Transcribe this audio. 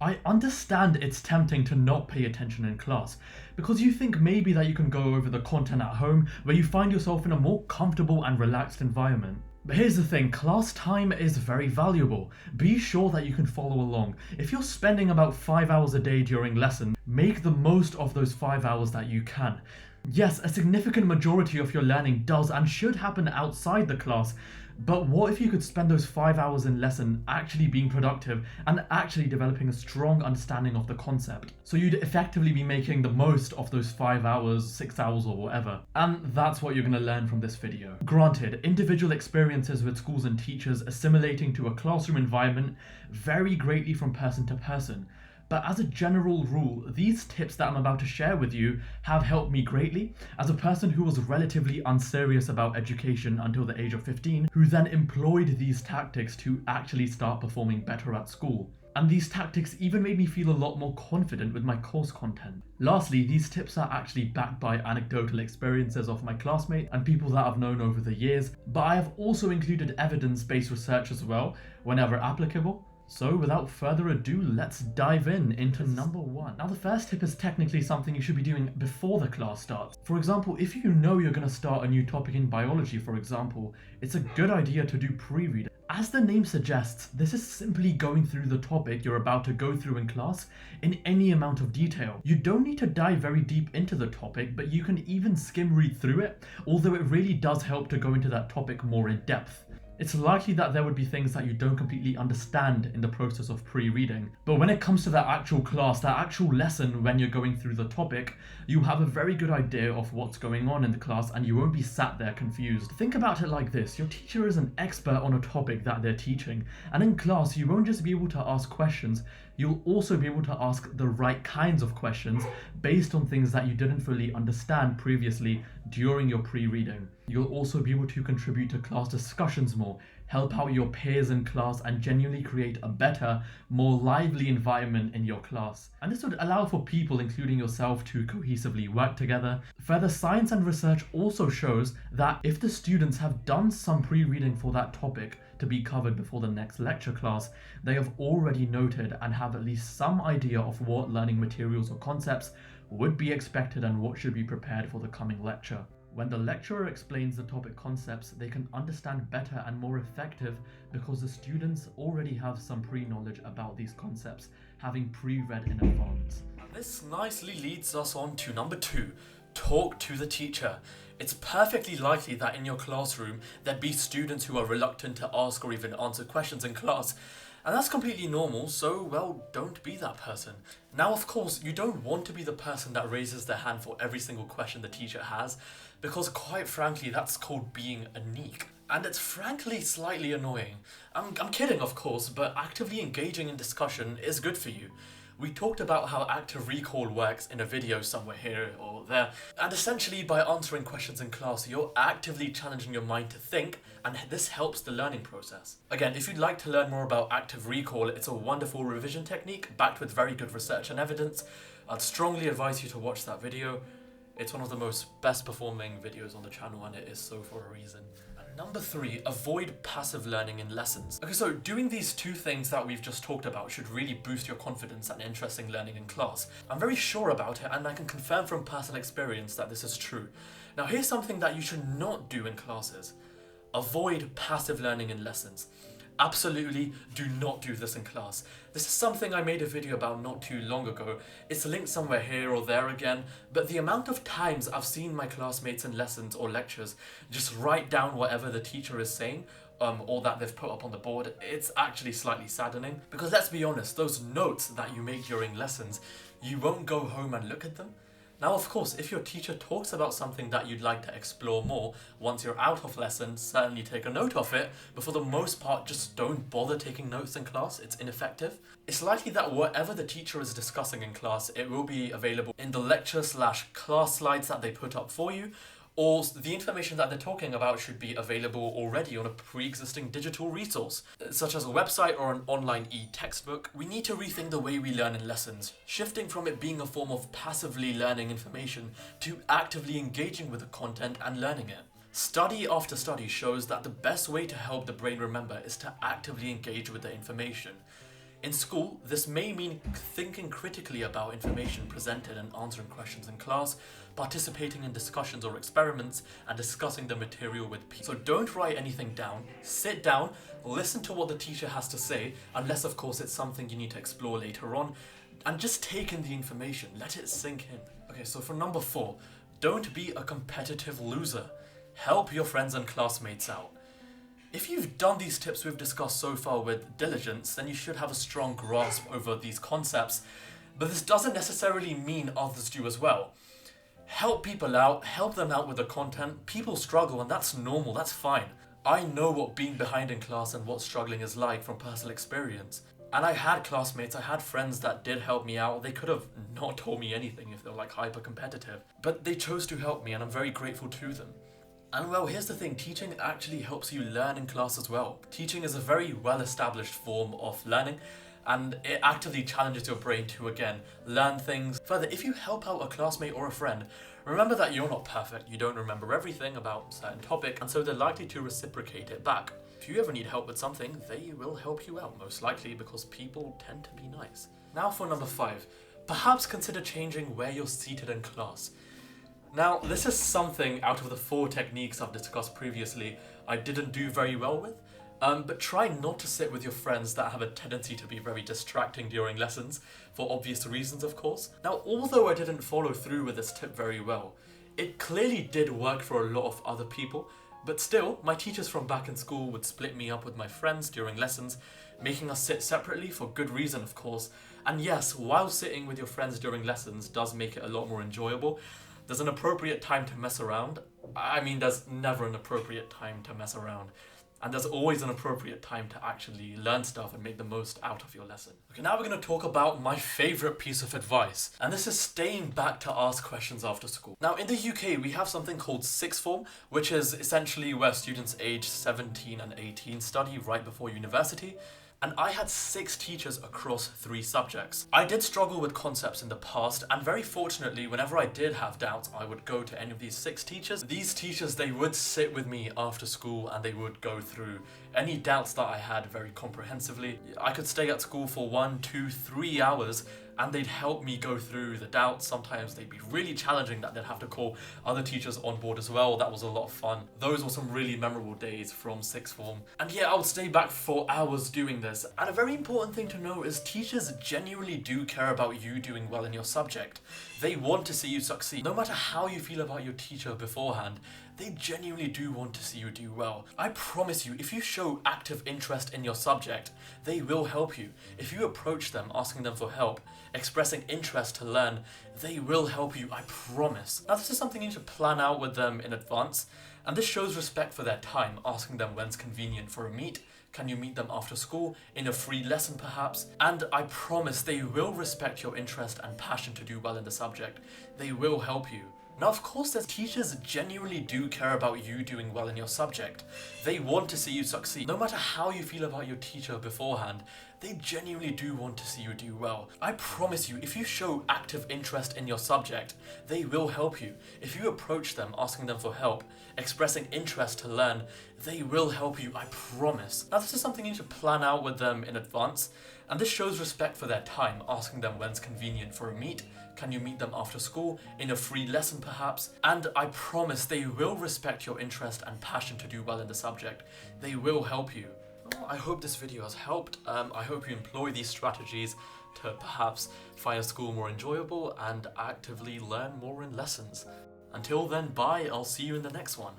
I understand it's tempting to not pay attention in class because you think maybe that you can go over the content at home where you find yourself in a more comfortable and relaxed environment. But here's the thing, class time is very valuable. Be sure that you can follow along. If you're spending about 5 hours a day during lesson, make the most of those 5 hours that you can. Yes, a significant majority of your learning does and should happen outside the class, but what if you could spend those 5 hours in lesson actually being productive and actually developing a strong understanding of the concept? So you'd effectively be making the most of those 5 hours, 6 hours or whatever. And that's what you're going to learn from this video. Granted, individual experiences with schools and teachers assimilating to a classroom environment vary greatly from person to person. But as a general rule, these tips that I'm about to share with you have helped me greatly as a person who was relatively unserious about education until the age of 15, who then employed these tactics to actually start performing better at school. And these tactics even made me feel a lot more confident with my course content. Lastly, these tips are actually backed by anecdotal experiences of my classmates and people that I've known over the years, but I have also included evidence-based research as well, whenever applicable. So without further ado, let's dive into number one. Now the first tip is technically something you should be doing before the class starts. For example, if you know you're going to start a new topic in biology, for example, it's a good idea to do pre-reading. As the name suggests, this is simply going through the topic you're about to go through in class in any amount of detail. You don't need to dive very deep into the topic, but you can even skim read through it, although it really does help to go into that topic more in depth. It's likely that there would be things that you don't completely understand in the process of pre-reading, but when it comes to that actual class, that actual lesson when you're going through the topic, you have a very good idea of what's going on in the class and you won't be sat there confused. Think about it like this, your teacher is an expert on a topic that they're teaching, and in class you won't just be able to ask questions, you'll also be able to ask the right kinds of questions based on things that you didn't fully understand previously during your pre-reading. You'll also be able to contribute to class discussions more, help out your peers in class and genuinely create a better, more lively environment in your class. And this would allow for people, including yourself, to cohesively work together. Further, science and research also shows that if the students have done some pre-reading for that topic to be covered before the next lecture class, they have already noted and have at least some idea of what learning materials or concepts would be expected and what should be prepared for the coming lecture. When the lecturer explains the topic concepts, they can understand better and more effective because the students already have some pre-knowledge about these concepts, having pre-read in advance. This nicely leads us on to number 2, talk to the teacher. It's perfectly likely that in your classroom there'd be students who are reluctant to ask or even answer questions in class. And that's completely normal, so, well, don't be that person. Now, of course, you don't want to be the person that raises their hand for every single question the teacher has, because quite frankly, that's called being a neek. And it's frankly slightly annoying. I'm kidding, of course, but actively engaging in discussion is good for you. We talked about how active recall works in a video somewhere here or there, and essentially by answering questions in class, you're actively challenging your mind to think, and this helps the learning process. Again, if you'd like to learn more about active recall, it's a wonderful revision technique backed with very good research and evidence. I'd strongly advise you to watch that video. It's one of the most best performing videos on the channel, and it is so for a reason. Number 3, avoid passive learning in lessons. Okay, so doing these two things that we've just talked about should really boost your confidence and interest in learning in class. I'm very sure about it, and I can confirm from personal experience that this is true. Now here's something that you should not do in classes. Avoid passive learning in lessons. Absolutely do not do this in class. This is something I made a video about not too long ago. It's linked somewhere here or there again, but the amount of times I've seen my classmates in lessons or lectures just write down whatever the teacher is saying, or that they've put up on the board, it's actually slightly saddening. Because let's be honest, those notes that you make during lessons, you won't go home and look at them. Now, of course, if your teacher talks about something that you'd like to explore more, once you're out of lesson, certainly take a note of it, but for the most part, just don't bother taking notes in class, it's ineffective. It's likely that whatever the teacher is discussing in class, it will be available in the lecture/class slides that they put up for you, or the information that they're talking about should be available already on a pre-existing digital resource, such as a website or an online e-textbook. We need to rethink the way we learn in lessons, shifting from it being a form of passively learning information to actively engaging with the content and learning it. Study after study shows that the best way to help the brain remember is to actively engage with the information. In school, this may mean thinking critically about information presented and answering questions in class, participating in discussions or experiments, and discussing the material with people. So don't write anything down, sit down, listen to what the teacher has to say, unless of course it's something you need to explore later on, and just take in the information, let it sink in. Okay, so for number 4, don't be a competitive loser. Help your friends and classmates out. If you've done these tips we've discussed so far with diligence, then you should have a strong grasp over these concepts, but this doesn't necessarily mean others do as well. Help people out, help them out with the content. People struggle and that's normal, that's fine. I know what being behind in class and what struggling is like from personal experience. And I had classmates, I had friends that did help me out. They could have not told me anything if they were like hyper competitive, but they chose to help me and I'm very grateful to them. And well, here's the thing, teaching actually helps you learn in class as well. Teaching is a very well-established form of learning, and it actively challenges your brain to, again, learn things. Further, if you help out a classmate or a friend, remember that you're not perfect, you don't remember everything about a certain topic, and so they're likely to reciprocate it back. If you ever need help with something, they will help you out, most likely, because people tend to be nice. Now for number 5, perhaps consider changing where you're seated in class. Now, this is something out of the 4 techniques I've discussed previously I didn't do very well with, but try not to sit with your friends that have a tendency to be very distracting during lessons, for obvious reasons of course. Now, although I didn't follow through with this tip very well, it clearly did work for a lot of other people, but still, my teachers from back in school would split me up with my friends during lessons, making us sit separately for good reason of course, and yes, while sitting with your friends during lessons does make it a lot more enjoyable. There's an appropriate time to mess around. I mean, there's never an appropriate time to mess around. And there's always an appropriate time to actually learn stuff and make the most out of your lesson. Okay, now we're going to talk about my favourite piece of advice. And this is staying back to ask questions after school. Now, in the UK, we have something called sixth form, which is essentially where students aged 17 and 18 study right before university. And I had 6 teachers across 3 subjects. I did struggle with concepts in the past, and very fortunately, whenever I did have doubts, I would go to any of these 6 teachers. These teachers, they would sit with me after school and they would go through any doubts that I had very comprehensively. I could stay at school for 1, 2, 3 hours and they'd help me go through the doubts. Sometimes they'd be really challenging that they'd have to call other teachers on board as well. That was a lot of fun. Those were some really memorable days from sixth form. And yeah, I would stay back for hours doing this. And a very important thing to know is teachers genuinely do care about you doing well in your subject. They want to see you succeed. No matter how you feel about your teacher beforehand, they genuinely do want to see you do well. I promise you, if you show active interest in your subject, they will help you. If you approach them asking them for help, expressing interest to learn, they will help you, I promise. Now this is something you need to plan out with them in advance, and this shows respect for their time, asking them when's convenient for a meet. Can you meet them after school, in a free lesson perhaps? And I promise they will respect your interest and passion to do well in the subject. They will help you. Now, of course, there's teachers genuinely do care about you doing well in your subject. They want to see you succeed. No matter how you feel about your teacher beforehand, they genuinely do want to see you do well. I promise you, if you show active interest in your subject, they will help you. If you approach them asking them for help, expressing interest to learn, they will help you, I promise. Now, this is something you need to plan out with them in advance, and this shows respect for their time, asking them when's convenient for a meet. Can you meet them after school, in a free lesson perhaps? And I promise they will respect your interest and passion to do well in the subject. They will help you. Well, I hope this video has helped. I hope you employ these strategies to perhaps find a school more enjoyable and actively learn more in lessons. Until then, bye, I'll see you in the next one.